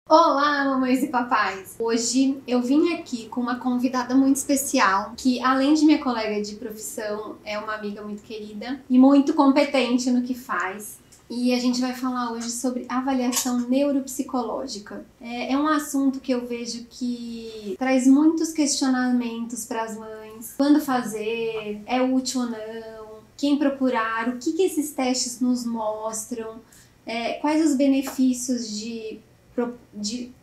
Olá, mamães e papais! Hoje eu vim aqui com uma convidada muito especial, que além de minha colega de profissão, é uma amiga muito querida e muito competente no que faz. E a gente vai falar hoje sobre avaliação neuropsicológica. É um assunto que eu vejo que traz muitos questionamentos para as mães. Quando fazer? É útil ou não? Quem procurar? O que esses testes nos mostram? Quais os benefícios de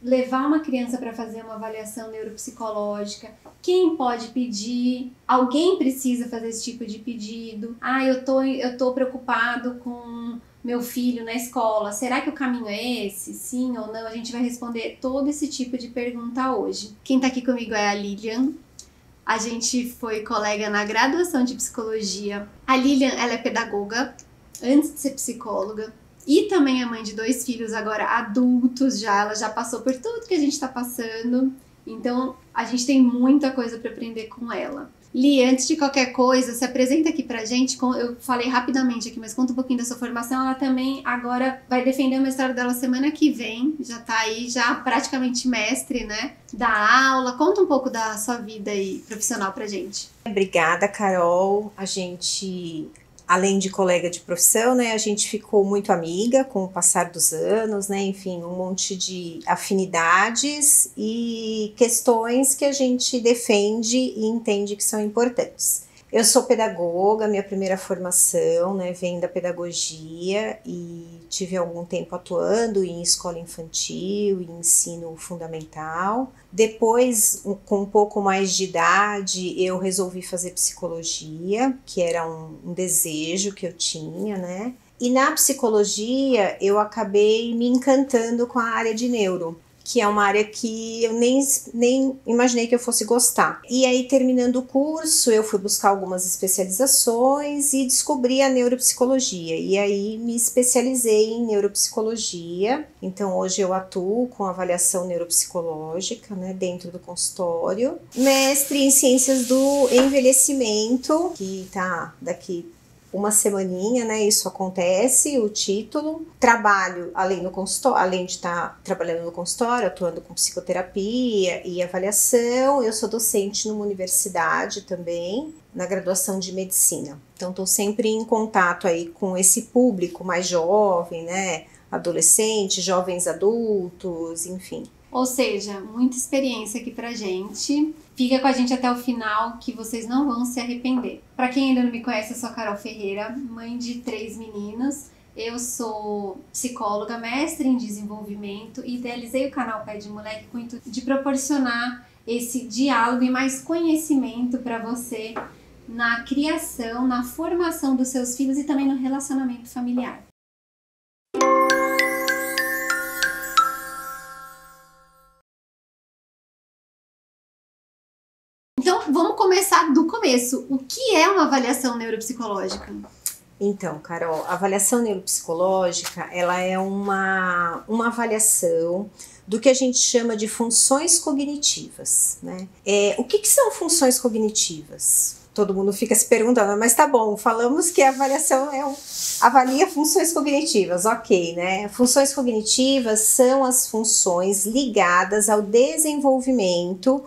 levar uma criança para fazer uma avaliação neuropsicológica? Quem pode pedir? Alguém precisa fazer esse tipo de pedido? Eu tô preocupado com meu filho na escola. Será que o caminho é esse? Sim ou não? A gente vai responder todo esse tipo de pergunta hoje. Quem tá aqui comigo é a Lilian. A gente foi colega na graduação de psicologia. A Lilian, ela é pedagoga, antes de ser psicóloga. E também é mãe de 2 filhos agora adultos já, ela já passou por tudo que a gente tá passando, então a gente tem muita coisa para aprender com ela. Li, antes de qualquer coisa, se apresenta aqui pra gente, eu falei rapidamente aqui, mas conta um pouquinho da sua formação. Ela também agora vai defender o mestrado dela semana que vem, já tá aí, já praticamente mestre, né, da aula. Conta um pouco da sua vida aí profissional pra gente. Obrigada, Carol. A gente, além de colega de profissão, né, a gente ficou muito amiga com o passar dos anos, né, enfim, um monte de afinidades e questões que a gente defende e entende que são importantes. Eu sou pedagoga, minha primeira formação, né, vem da pedagogia e tive algum tempo atuando em escola infantil e ensino fundamental. Depois, com um pouco mais de idade, eu resolvi fazer psicologia, que era um desejo que eu tinha, né? E na psicologia, eu acabei me encantando com a área de neuro, que é uma área que eu nem imaginei que eu fosse gostar. E aí, terminando o curso, eu fui buscar algumas especializações e descobri a neuropsicologia. E aí, me especializei em neuropsicologia. Então, hoje eu atuo com avaliação neuropsicológica, né, dentro do consultório. Mestre em ciências do envelhecimento, que tá daqui uma semaninha, né? Isso acontece, o título. Trabalho além de estar trabalhando no consultório, atuando com psicoterapia e avaliação. Eu sou docente numa universidade também, na graduação de medicina. Então, estou sempre em contato aí com esse público mais jovem, né? Adolescente, jovens adultos, enfim. Ou seja, muita experiência aqui pra gente. Fica com a gente até o final que vocês não vão se arrepender. Pra quem ainda não me conhece, eu sou a Carol Ferreira, mãe de 3 meninos. Eu sou psicóloga, mestre em desenvolvimento e idealizei o canal Pé de Moleque com o intuito de proporcionar esse diálogo e mais conhecimento para você na criação, na formação dos seus filhos e também no relacionamento familiar. Então, vamos começar do começo. O que é uma avaliação neuropsicológica? Então, Carol, a avaliação neuropsicológica, ela é uma avaliação do que a gente chama de funções cognitivas, né? O que são funções cognitivas? Todo mundo fica se perguntando, mas tá bom, falamos que a avaliação avalia funções cognitivas, ok, né? Funções cognitivas são as funções ligadas ao desenvolvimento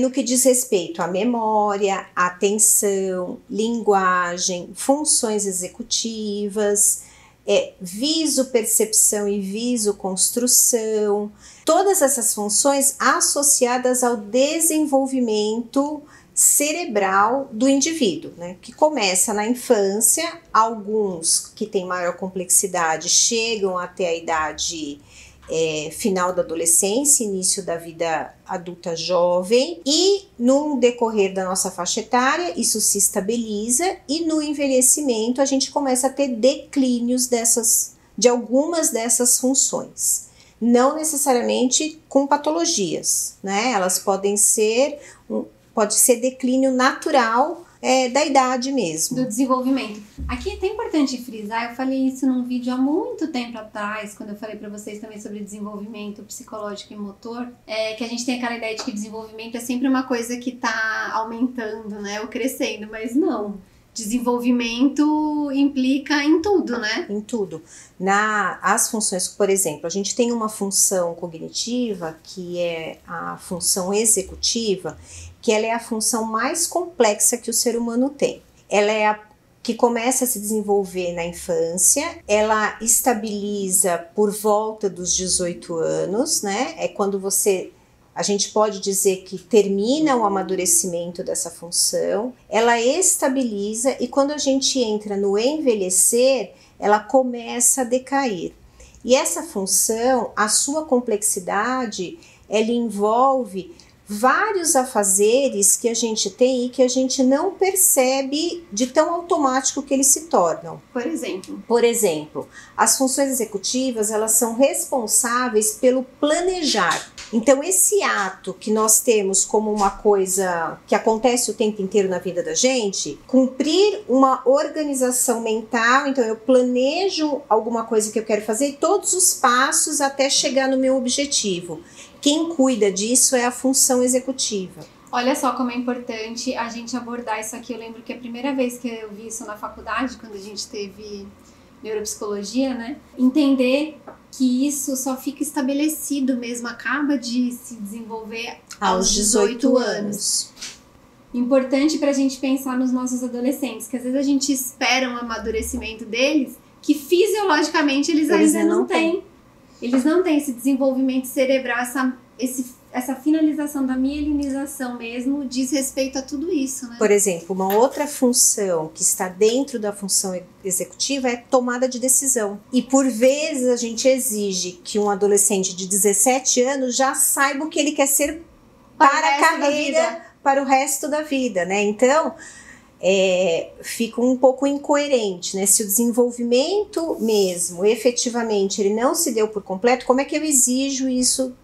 no que diz respeito à memória, atenção, linguagem, funções executivas, visopercepção e visoconstrução, todas essas funções associadas ao desenvolvimento cerebral do indivíduo, né, que começa na infância. Alguns que têm maior complexidade chegam até a idade final da adolescência, início da vida adulta jovem, e no decorrer da nossa faixa etária isso se estabiliza e no envelhecimento a gente começa a ter declínios de algumas dessas funções. Não necessariamente com patologias, né? Elas podem ser pode ser declínio natural da idade mesmo. Do desenvolvimento. Aqui é até importante frisar, eu falei isso num vídeo há muito tempo atrás, quando eu falei pra vocês também sobre desenvolvimento psicológico e motor, que a gente tem aquela ideia de que desenvolvimento é sempre uma coisa que tá aumentando, né, ou crescendo, mas não. desenvolvimento implica em tudo, né? Em tudo. As funções, por exemplo, a gente tem uma função cognitiva, que é a função executiva, que ela é a função mais complexa que o ser humano tem. Ela é a que começa a se desenvolver na infância, ela estabiliza por volta dos 18 anos, né? É quando a gente pode dizer que termina o amadurecimento dessa função, ela estabiliza e quando a gente entra no envelhecer, ela começa a decair. E essa função, a sua complexidade, ela envolve vários afazeres que a gente tem e que a gente não percebe de tão automático que eles se tornam. Por exemplo, as funções executivas, elas são responsáveis pelo planejar. Então, esse ato que nós temos como uma coisa que acontece o tempo inteiro na vida da gente, cumprir uma organização mental, então eu planejo alguma coisa que eu quero fazer, todos os passos até chegar no meu objetivo. Quem cuida disso é a função executiva. Olha só como é importante a gente abordar isso aqui. Eu lembro que a primeira vez que eu vi isso na faculdade, quando a gente teve neuropsicologia, né? Entender que isso só fica estabelecido mesmo, acaba de se desenvolver aos 18 anos. Importante pra gente pensar nos nossos adolescentes, que às vezes a gente espera um amadurecimento deles, que fisiologicamente eles ainda não têm. Eles não têm esse desenvolvimento cerebral, essa finalização da mielinização mesmo, diz respeito a tudo isso, né? Por exemplo, uma outra função que está dentro da função executiva é tomada de decisão. E por vezes a gente exige que um adolescente de 17 anos já saiba o que ele quer ser para a carreira, para o resto da vida, né? Então, fica um pouco incoerente, né? Se o desenvolvimento mesmo, efetivamente, ele não se deu por completo, como é que eu exijo isso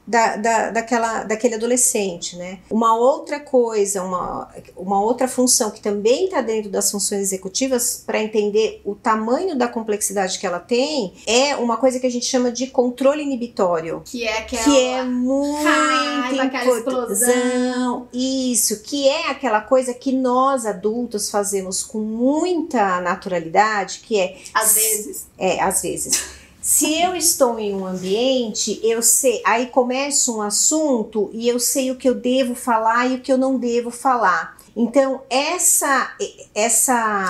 daquele adolescente, né? Uma outra coisa, uma outra função que também está dentro das funções executivas, para entender o tamanho da complexidade que ela tem, é uma coisa que a gente chama de controle inibitório. Que é muito raiva, aquela explosão. Isso, que é aquela coisa que nós adultos fazemos com muita naturalidade, que é... Às vezes. Se eu estou em um ambiente, eu sei, aí começa um assunto e eu sei o que eu devo falar e o que eu não devo falar. Então, essa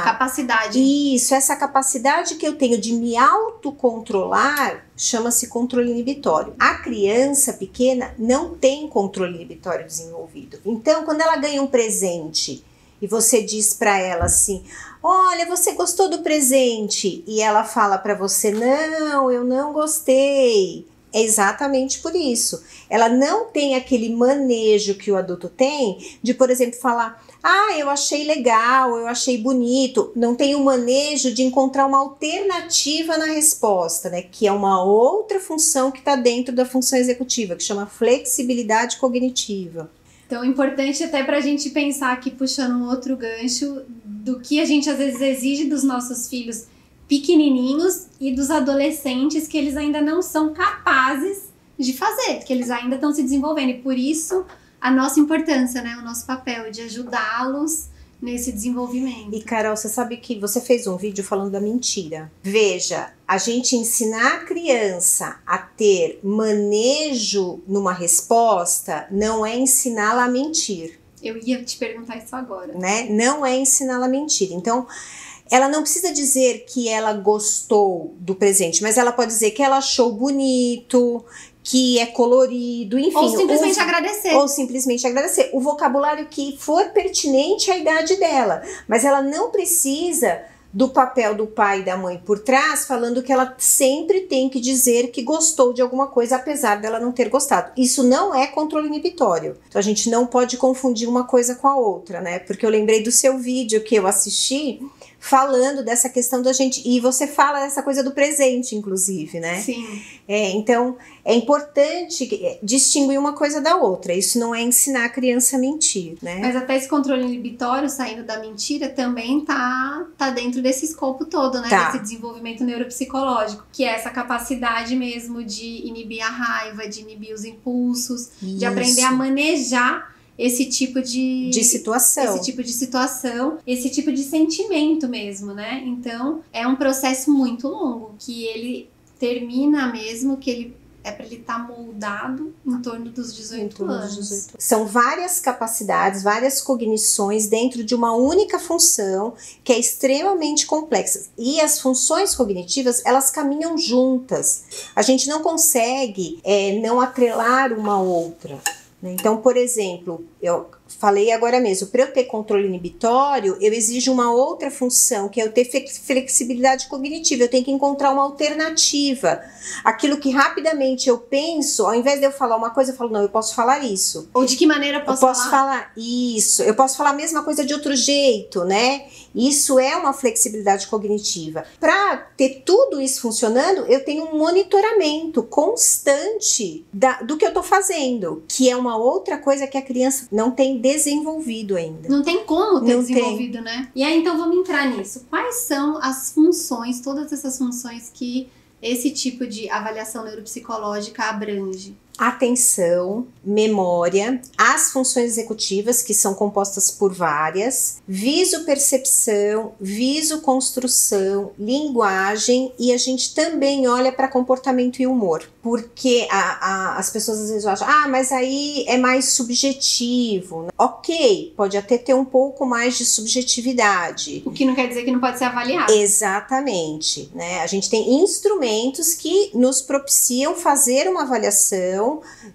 capacidade. Isso, essa capacidade que eu tenho de me autocontrolar chama-se controle inibitório. A criança pequena não tem controle inibitório desenvolvido. Então, quando ela ganha um presente e você diz para ela assim: olha, você gostou do presente? E ela fala para você: não, eu não gostei. É exatamente por isso. Ela não tem aquele manejo que o adulto tem de, por exemplo, falar: ah, eu achei legal, eu achei bonito. Não tem o manejo de encontrar uma alternativa na resposta, né? Que é uma outra função que está dentro da função executiva, que chama flexibilidade cognitiva. Então, é importante até pra gente pensar aqui, puxando um outro gancho, do que a gente às vezes exige dos nossos filhos pequenininhos e dos adolescentes que eles ainda não são capazes de fazer, que eles ainda estão se desenvolvendo. E por isso, a nossa importância, né? O nosso papel de ajudá-los nesse desenvolvimento. E Carol, você sabe que você fez um vídeo falando da mentira. Veja, a gente ensinar a criança a ter manejo numa resposta não é ensiná-la a mentir. Eu ia te perguntar isso agora. Né? Não é ensiná-la a mentir. Então, ela não precisa dizer que ela gostou do presente, mas ela pode dizer que ela achou bonito, que é colorido, enfim. Ou simplesmente agradecer. Ou simplesmente agradecer. O vocabulário que for pertinente à idade dela. Mas ela não precisa do papel do pai e da mãe por trás, falando que ela sempre tem que dizer que gostou de alguma coisa, apesar dela não ter gostado. Isso não é controle inibitório. Então a gente não pode confundir uma coisa com a outra, né? Porque eu lembrei do seu vídeo que eu assisti, falando dessa questão da gente, e você fala dessa coisa do presente, inclusive, né? Sim. Então, é importante distinguir uma coisa da outra. Isso não é ensinar a criança a mentir, né? Mas até esse controle inibitório, saindo da mentira, também tá dentro desse escopo todo, né? Tá. Desse desenvolvimento neuropsicológico, que é essa capacidade mesmo de inibir a raiva, de inibir os impulsos, de aprender a manejar esse tipo de situação. Esse tipo de situação, esse tipo de sentimento mesmo, né? Então, é um processo muito longo, que ele termina mesmo, que ele é para ele estar moldado em torno dos 18 anos. São várias capacidades, várias cognições dentro de uma única função que é extremamente complexa. E as funções cognitivas, elas caminham juntas. A gente não consegue não atrelar uma outra. Então, por exemplo, eu falei agora mesmo, para eu ter controle inibitório, eu exijo uma outra função, que é eu ter flexibilidade cognitiva, eu tenho que encontrar uma alternativa. Aquilo que rapidamente eu penso, ao invés de eu falar uma coisa, eu falo, não, eu posso falar isso. Ou de que maneira eu posso falar isso, eu posso falar a mesma coisa de outro jeito, né? Isso é uma flexibilidade cognitiva. Para ter tudo isso funcionando, eu tenho um monitoramento constante do que eu tô fazendo, que é uma outra coisa que a criança não tem desenvolvido ainda. Não tem como ter desenvolvido, né? E aí, então, vamos entrar nisso. Quais são as funções, todas essas funções que esse tipo de avaliação neuropsicológica abrange? Atenção, memória, as funções executivas, que são compostas por várias, visopercepção, visoconstrução, linguagem, e a gente também olha para comportamento e humor, porque as pessoas às vezes acham, mas aí é mais subjetivo. Ok, pode até ter um pouco mais de subjetividade. O que não quer dizer que não pode ser avaliado. Exatamente, né? A gente tem instrumentos que nos propiciam fazer uma avaliação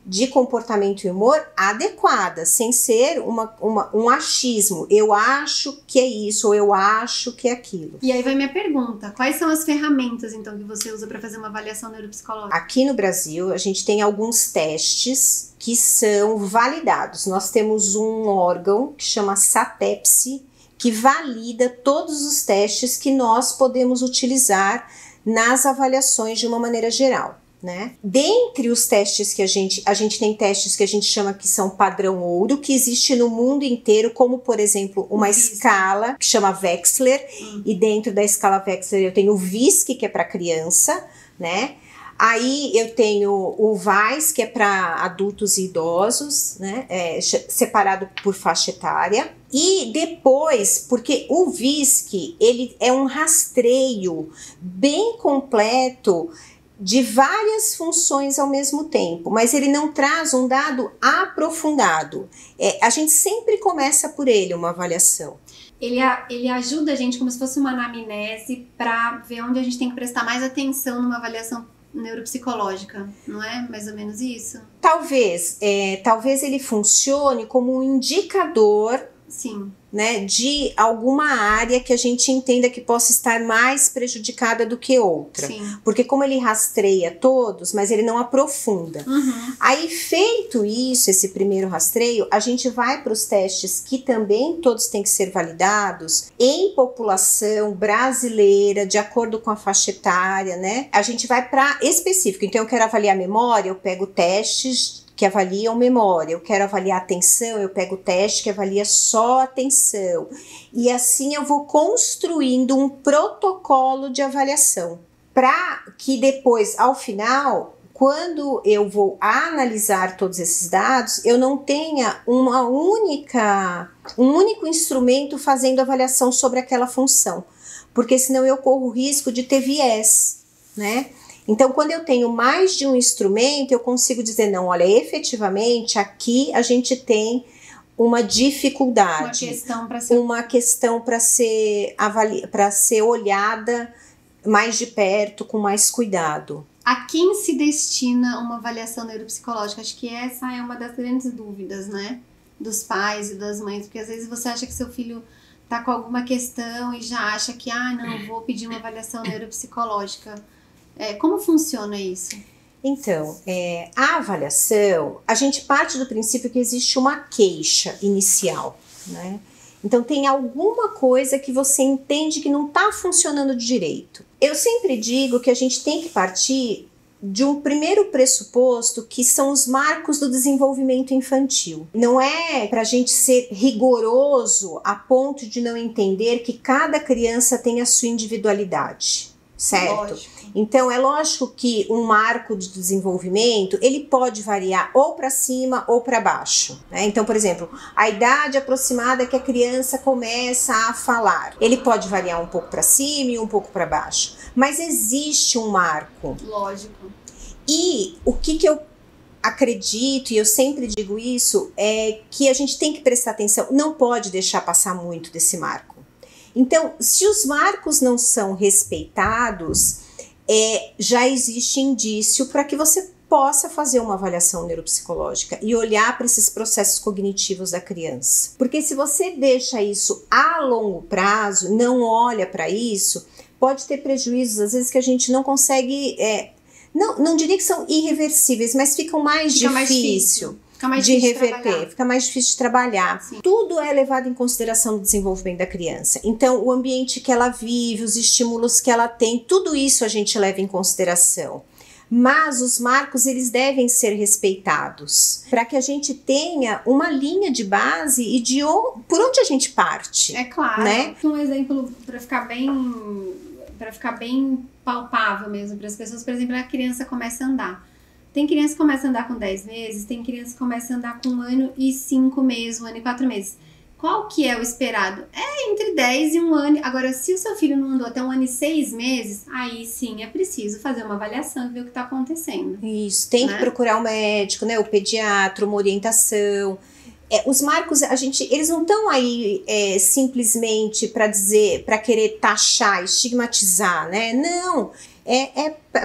de comportamento e humor adequada, sem ser um achismo. Eu acho que é isso, ou eu acho que é aquilo. E aí vai minha pergunta. Quais são as ferramentas, então, que você usa para fazer uma avaliação neuropsicológica? Aqui no Brasil, a gente tem alguns testes que são validados. Nós temos um órgão que chama SATEPSI, que valida todos os testes que nós podemos utilizar nas avaliações de uma maneira geral. Né? Dentre os testes que a gente tem testes que a gente chama que são padrão ouro, que existe no mundo inteiro, como por exemplo uma escala que chama Wechsler, e dentro da escala Wechsler eu tenho o VISC, que é para criança, né? Aí eu tenho o VAIS, que é para adultos e idosos, né? Separado por faixa etária. E depois, porque o VISC, ele é um rastreio bem completo de várias funções ao mesmo tempo, mas ele não traz um dado aprofundado. A gente sempre começa por ele, uma avaliação. Ele ajuda a gente como se fosse uma anamnese para ver onde a gente tem que prestar mais atenção numa avaliação neuropsicológica, não é mais ou menos isso? Talvez ele funcione como um indicador, sim, né, de alguma área que a gente entenda que possa estar mais prejudicada do que outra. Sim. Porque como ele rastreia todos, mas ele não aprofunda. Aí, feito isso, esse primeiro rastreio, a gente vai para os testes que também todos têm que ser validados em população brasileira, de acordo com a faixa etária, né? A gente vai para específico. Então, eu quero avaliar a memória, eu pego testes que avaliam memória, eu quero avaliar atenção, eu pego o teste que avalia só atenção. E assim eu vou construindo um protocolo de avaliação, para que depois, ao final, quando eu vou analisar todos esses dados, eu não tenha um único instrumento fazendo avaliação sobre aquela função, porque senão eu corro o risco de ter viés, né? Então, quando eu tenho mais de um instrumento, eu consigo dizer, não, olha, efetivamente, aqui a gente tem uma dificuldade. Uma questão para ser olhada mais de perto, com mais cuidado. A quem se destina uma avaliação neuropsicológica? Acho que essa é uma das grandes dúvidas, né? Dos pais e das mães, porque às vezes você acha que seu filho tá com alguma questão e já acha que, não, vou pedir uma avaliação neuropsicológica. Como funciona isso? Então, a avaliação, a gente parte do princípio que existe uma queixa inicial, né? Então, tem alguma coisa que você entende que não está funcionando direito. Eu sempre digo que a gente tem que partir de um primeiro pressuposto, que são os marcos do desenvolvimento infantil. Não é para a gente ser rigoroso a ponto de não entender que cada criança tem a sua individualidade. certo? Lógico. Então, é lógico que um marco de desenvolvimento, ele pode variar ou para cima ou para baixo, né? Então, por exemplo, a idade aproximada que a criança começa a falar, ele pode variar um pouco para cima e um pouco para baixo, mas existe um marco. Lógico. E o que eu acredito, e eu sempre digo isso, é que a gente tem que prestar atenção, não pode deixar passar muito desse marco. Então, se os marcos não são respeitados, já existe indício para que você possa fazer uma avaliação neuropsicológica e olhar para esses processos cognitivos da criança. Porque se você deixa isso a longo prazo, não olha para isso, pode ter prejuízos, às vezes, que a gente não consegue... não diria que são irreversíveis, mas fica mais difícil de reverter, fica mais difícil de trabalhar. Sim. Tudo é levado em consideração no desenvolvimento da criança. Então, o ambiente que ela vive, os estímulos que ela tem, tudo isso a gente leva em consideração. Mas os marcos, eles devem ser respeitados, para que a gente tenha uma linha de base e por onde a gente parte. É claro, né? Um exemplo para ficar bem palpável mesmo para as pessoas, por exemplo, a criança começa a andar. Tem criança que começa a andar com 10 meses, tem criança que começa a andar com 1 ano e 5 meses, 1 ano e 4 meses. Qual que é o esperado? É entre 10 e 1 ano. Agora, se o seu filho não andou até 1 ano e 6 meses, aí sim é preciso fazer uma avaliação e ver o que está acontecendo. Isso, tem que procurar um médico, né, o pediatra, uma orientação. Os marcos, eles não estão aí simplesmente para querer taxar, estigmatizar, né? Não,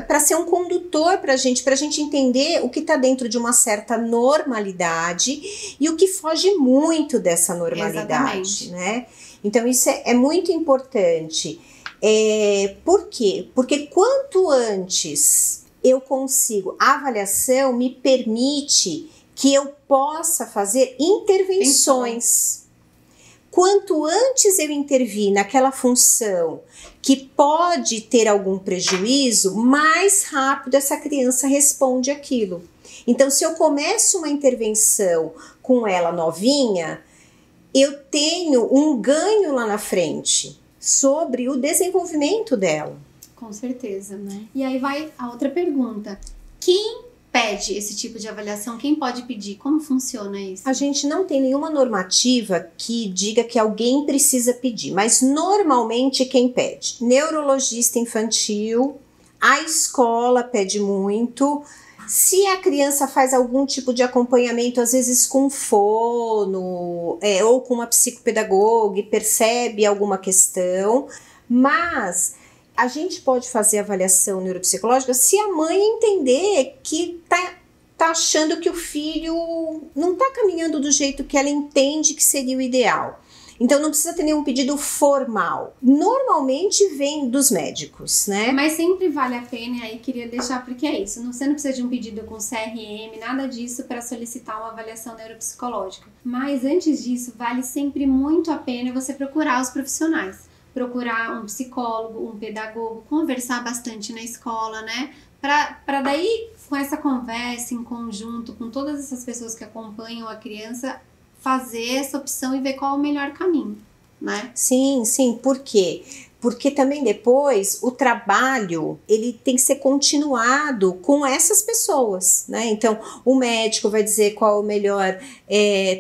para ser um condutor para a gente entender o que está dentro de uma certa normalidade e o que foge muito dessa normalidade. Exatamente. Né? Então isso é muito importante. Por quê? Porque quanto antes eu consigo, a avaliação me permite que eu possa fazer intervenções. Quanto antes eu intervir naquela função que pode ter algum prejuízo, mais rápido essa criança responde aquilo. Então, se eu começo uma intervenção com ela novinha, eu tenho um ganho lá na frente sobre o desenvolvimento dela. Com certeza, né? E aí vai a outra pergunta. Quem pede esse tipo de avaliação? Quem pode pedir? Como funciona isso? A gente não tem nenhuma normativa que diga que alguém precisa pedir, mas normalmente quem pede? Neurologista infantil, a escola pede muito. Se a criança faz algum tipo de acompanhamento, às vezes com fono, ou com uma psicopedagoga e percebe alguma questão, mas a gente pode fazer avaliação neuropsicológica se a mãe entender que tá achando que o filho não está caminhando do jeito que ela entende que seria o ideal. Então não precisa ter nenhum pedido formal. Normalmente vem dos médicos, né? Mas sempre vale a pena, e aí queria deixar, porque é isso. Você não precisa de um pedido com CRM, nada disso para solicitar uma avaliação neuropsicológica. Mas antes disso, vale sempre muito a pena você procurar os profissionais. Procurar um psicólogo, um pedagogo, conversar bastante na escola, né? Para daí, com essa conversa em conjunto, com todas essas pessoas que acompanham a criança, fazer essa opção e ver qual é o melhor caminho, né? Sim, por quê? Porque também depois o trabalho, ele tem que ser continuado com essas pessoas, né? Então, o médico vai dizer qual é o melhor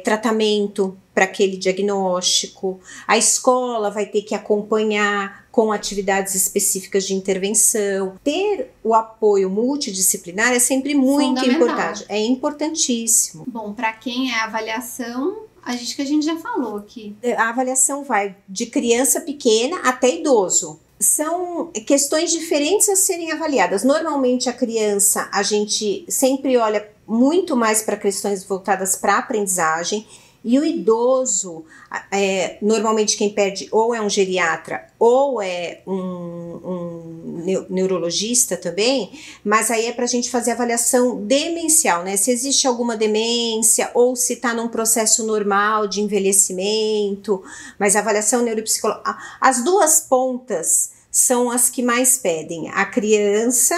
tratamento para aquele diagnóstico, a escola vai ter que acompanhar com atividades específicas de intervenção. Ter o apoio multidisciplinar é sempre muito importante, é importantíssimo. Bom, para quem é avaliação, a gente já falou aqui. A avaliação vai de criança pequena até idoso. São questões diferentes a serem avaliadas. Normalmente a criança, a gente sempre olha muito mais para questões voltadas para a aprendizagem. E o idoso, normalmente quem pede ou é um geriatra ou é um neurologista também, mas aí é para a gente fazer avaliação demencial, né? Se existe alguma demência ou se está num processo normal de envelhecimento, mas a avaliação neuropsicológica, as duas pontas são as que mais pedem, a criança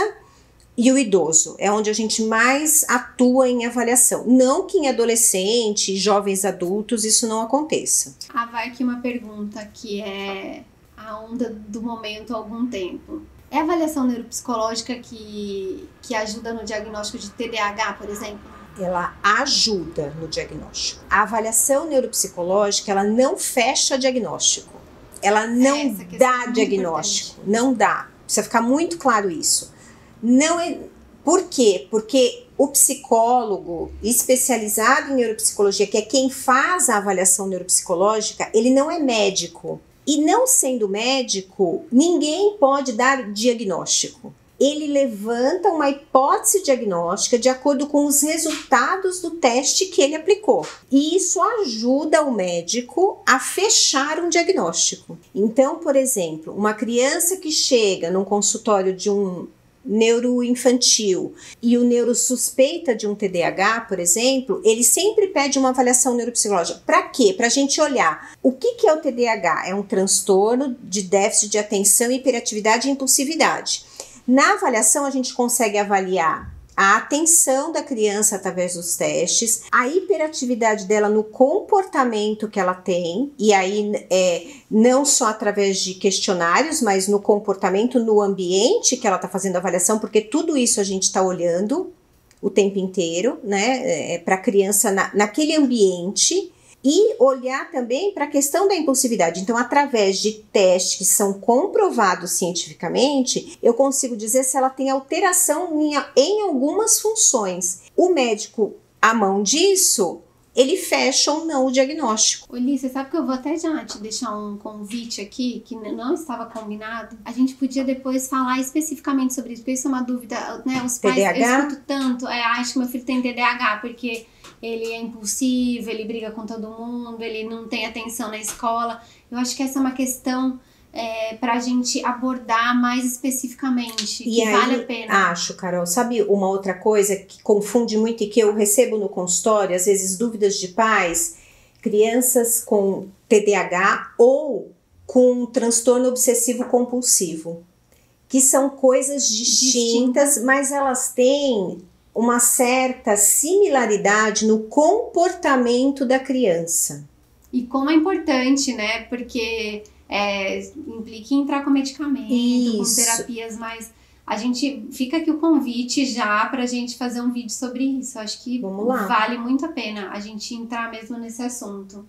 e o idoso, é onde a gente mais atua em avaliação. Não que em adolescente, jovens adultos, isso não aconteça. Vai aqui uma pergunta que é a onda do momento há algum tempo. É a avaliação neuropsicológica que ajuda no diagnóstico de TDAH, por exemplo? Ela ajuda no diagnóstico. A avaliação neuropsicológica, ela não fecha diagnóstico. Ela não dá diagnóstico. Não dá. Precisa ficar muito claro isso. Não é... Por quê? Porque o psicólogo especializado em neuropsicologia, que é quem faz a avaliação neuropsicológica, ele não é médico. E não sendo médico, ninguém pode dar diagnóstico. Ele levanta uma hipótese diagnóstica de acordo com os resultados do teste que ele aplicou. E isso ajuda o médico a fechar um diagnóstico. Então, por exemplo, uma criança que chega num consultório de um neuroinfantil e o neuro suspeita de um TDAH, por exemplo, ele sempre pede uma avaliação neuropsicológica. Para quê? Para a gente olhar o que é o TDAH. É um transtorno de déficit de atenção, hiperatividade e impulsividade. Na avaliação, a gente consegue avaliar a atenção da criança através dos testes, a hiperatividade dela no comportamento que ela tem, e aí não só através de questionários, mas no comportamento, no ambiente que ela está fazendo a avaliação, porque tudo isso a gente está olhando o tempo inteiro, né, para a criança naquele ambiente. E olhar também para a questão da impulsividade. Então, através de testes que são comprovados cientificamente, eu consigo dizer se ela tem alteração em algumas funções. O médico, à mão disso, ele fecha ou não o diagnóstico. Oli, você sabe que eu vou até já te deixar um convite aqui, que não estava combinado. A gente podia depois falar especificamente sobre isso, porque isso é uma dúvida, né? Os pais, TDAH? Eu escuto tanto, acho que meu filho tem TDAH, porque ele é impulsivo, ele briga com todo mundo, ele não tem atenção na escola. Eu acho que essa é uma questão pra gente abordar mais especificamente, que aí, vale a pena. Acho, Carol, sabe uma outra coisa que confunde muito e que eu recebo no consultório, às vezes dúvidas de pais, crianças com TDAH ou com transtorno obsessivo compulsivo, que são coisas distintas, mas elas têm uma certa similaridade no comportamento da criança. E como é importante, né? Porque implica em entrar com medicamento, Isso. com terapias, mas a gente fica aqui o convite já pra gente fazer um vídeo sobre isso. Acho que vale muito a pena a gente entrar mesmo nesse assunto.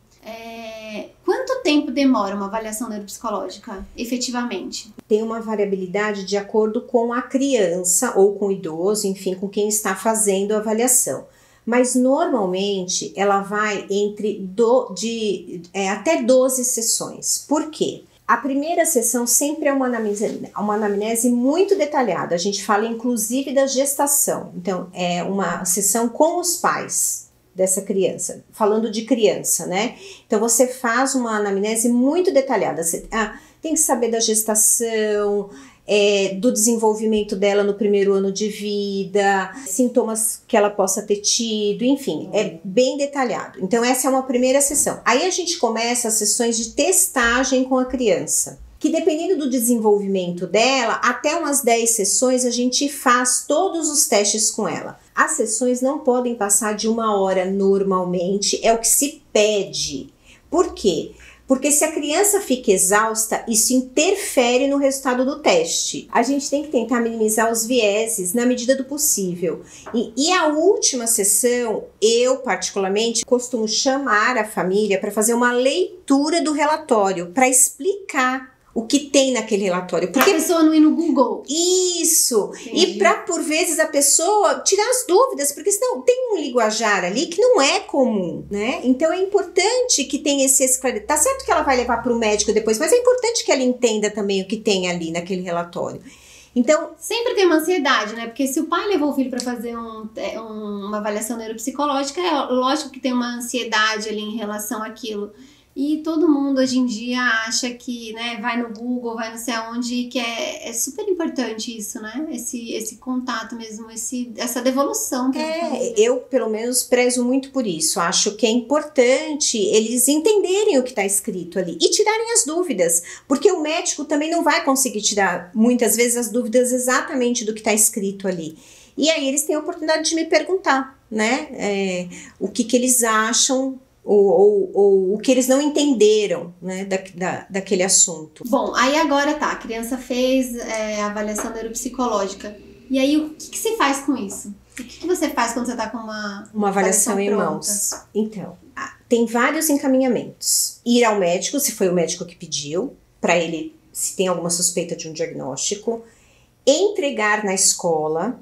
Quanto tempo demora uma avaliação neuropsicológica, efetivamente? Tem uma variabilidade de acordo com a criança ou com o idoso, enfim, com quem está fazendo a avaliação. Mas normalmente ela vai até 12 sessões. Por quê? A primeira sessão sempre é uma anamnese muito detalhada. A gente fala inclusive da gestação. Então, é uma sessão com os pais dessa criança, falando de criança, né? Então, você faz uma anamnese muito detalhada. Você tem que saber da gestação, do desenvolvimento dela no primeiro ano de vida, sintomas que ela possa ter tido, enfim, é bem detalhado. Então, essa é uma primeira sessão. Aí a gente começa as sessões de testagem com a criança, que dependendo do desenvolvimento dela, até umas 10 sessões a gente faz todos os testes com ela. As sessões não podem passar de 1 hora normalmente, é o que se pede. Por quê? Porque se a criança fica exausta, isso interfere no resultado do teste. A gente tem que tentar minimizar os vieses na medida do possível. E a última sessão, eu particularmente costumo chamar a família para fazer uma leitura do relatório, para explicar o que tem naquele relatório. Porque a pessoa não ir no Google. Isso. Entendi. E para, por vezes, a pessoa tirar as dúvidas, porque senão tem um linguajar ali que não é comum, né? Então é importante que tenha esse esclarecimento. Tá certo que ela vai levar para o médico depois, mas é importante que ela entenda também o que tem ali naquele relatório. Então, sempre tem uma ansiedade, né? Porque se o pai levou o filho para fazer uma avaliação neuropsicológica, é lógico que tem uma ansiedade ali em relação àquilo. E todo mundo hoje em dia acha que, né, vai no Google, vai não sei aonde, que é super importante isso, né? Esse contato mesmo, essa devolução. Eu, pelo menos, prezo muito por isso. Acho que é importante eles entenderem o que está escrito ali e tirarem as dúvidas, porque o médico também não vai conseguir tirar, muitas vezes, as dúvidas exatamente do que está escrito ali. E aí eles têm a oportunidade de me perguntar, né, o que eles acham, ou o que eles não entenderam, né, daquele assunto. Bom, aí agora tá, a criança fez a avaliação neuropsicológica. E aí, o que se faz com isso? O que você faz quando você tá com uma avaliação em mãos? Então, tem vários encaminhamentos. Ir ao médico, se foi o médico que pediu, para ele, se tem alguma suspeita de um diagnóstico. Entregar na escola,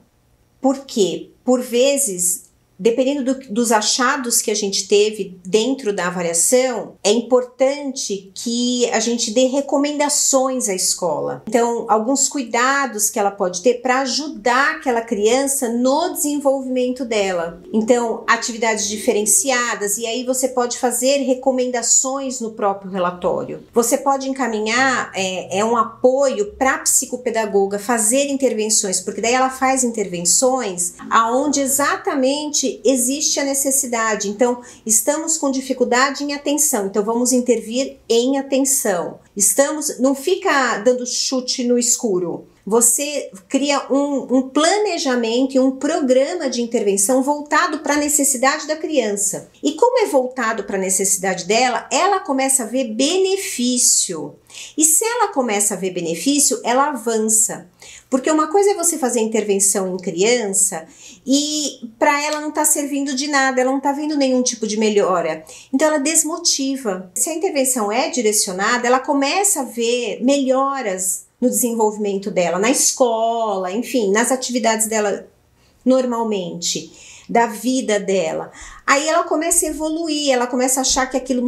porque, por vezes, dependendo dos achados que a gente teve dentro da avaliação, é importante que a gente dê recomendações à escola. Então, alguns cuidados que ela pode ter para ajudar aquela criança no desenvolvimento dela. Então, atividades diferenciadas, e aí você pode fazer recomendações no próprio relatório. Você pode encaminhar um apoio para a psicopedagoga fazer intervenções, porque daí ela faz intervenções aonde exatamente existe a necessidade. Então, estamos com dificuldade em atenção, então vamos intervir em atenção. Não fica dando chute no escuro. Você cria um planejamento e um programa de intervenção voltado para a necessidade da criança. E como é voltado para a necessidade dela, ela começa a ver benefício. E se ela começa a ver benefício, ela avança. Porque uma coisa é você fazer intervenção em criança e para ela não está servindo de nada, ela não está vendo nenhum tipo de melhora. Então ela desmotiva. Se a intervenção é direcionada, ela começa a ver melhoras no desenvolvimento dela, na escola, enfim, nas atividades dela normalmente, da vida dela. Aí ela começa a evoluir, ela começa a achar que aquilo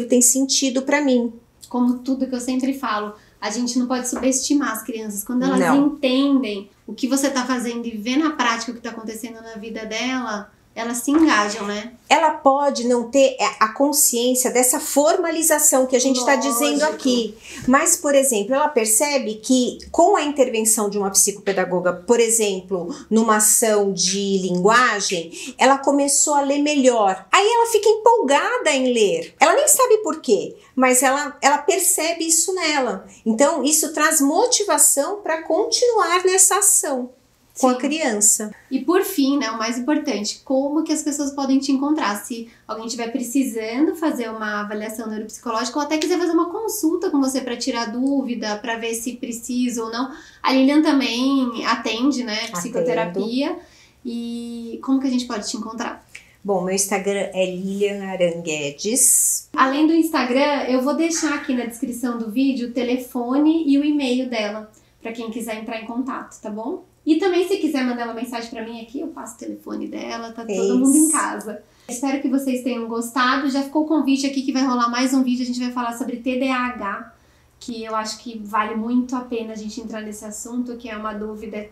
tem sentido para mim. Como tudo que eu sempre falo, a gente não pode subestimar as crianças. Quando elas entendem o que você está fazendo e vê na prática o que está acontecendo na vida dela, elas se engajam, né? Ela pode não ter a consciência dessa formalização que a gente está dizendo aqui. Mas, por exemplo, ela percebe que com a intervenção de uma psicopedagoga, por exemplo, numa ação de linguagem, ela começou a ler melhor. Aí ela fica empolgada em ler. Ela nem sabe por quê, mas ela percebe isso nela. Então, isso traz motivação para continuar nessa ação com a criança. E por fim, né, o mais importante, como que as pessoas podem te encontrar? Se alguém estiver precisando fazer uma avaliação neuropsicológica ou até quiser fazer uma consulta com você para tirar dúvida, para ver se precisa ou não. A Lilian também atende, né, psicoterapia. E como que a gente pode te encontrar? Bom, meu Instagram é Lilian Aranguedes. Além do Instagram, eu vou deixar aqui na descrição do vídeo o telefone e o e-mail dela, para quem quiser entrar em contato, tá bom? E também, se quiser mandar uma mensagem pra mim aqui, eu passo o telefone dela, tá todo mundo em casa. Espero que vocês tenham gostado. Já ficou o convite aqui que vai rolar mais um vídeo. A gente vai falar sobre TDAH, que eu acho que vale muito a pena a gente entrar nesse assunto, que é uma dúvida,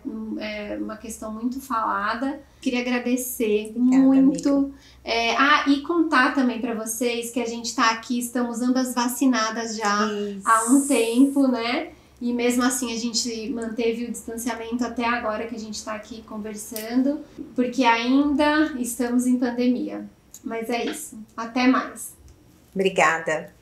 uma questão muito falada. Queria agradecer muito. E contar também pra vocês que a gente tá aqui, estamos ambas vacinadas já há um tempo, né? E mesmo assim a gente manteve o distanciamento até agora que a gente está aqui conversando, porque ainda estamos em pandemia. Mas é isso. Até mais. Obrigada.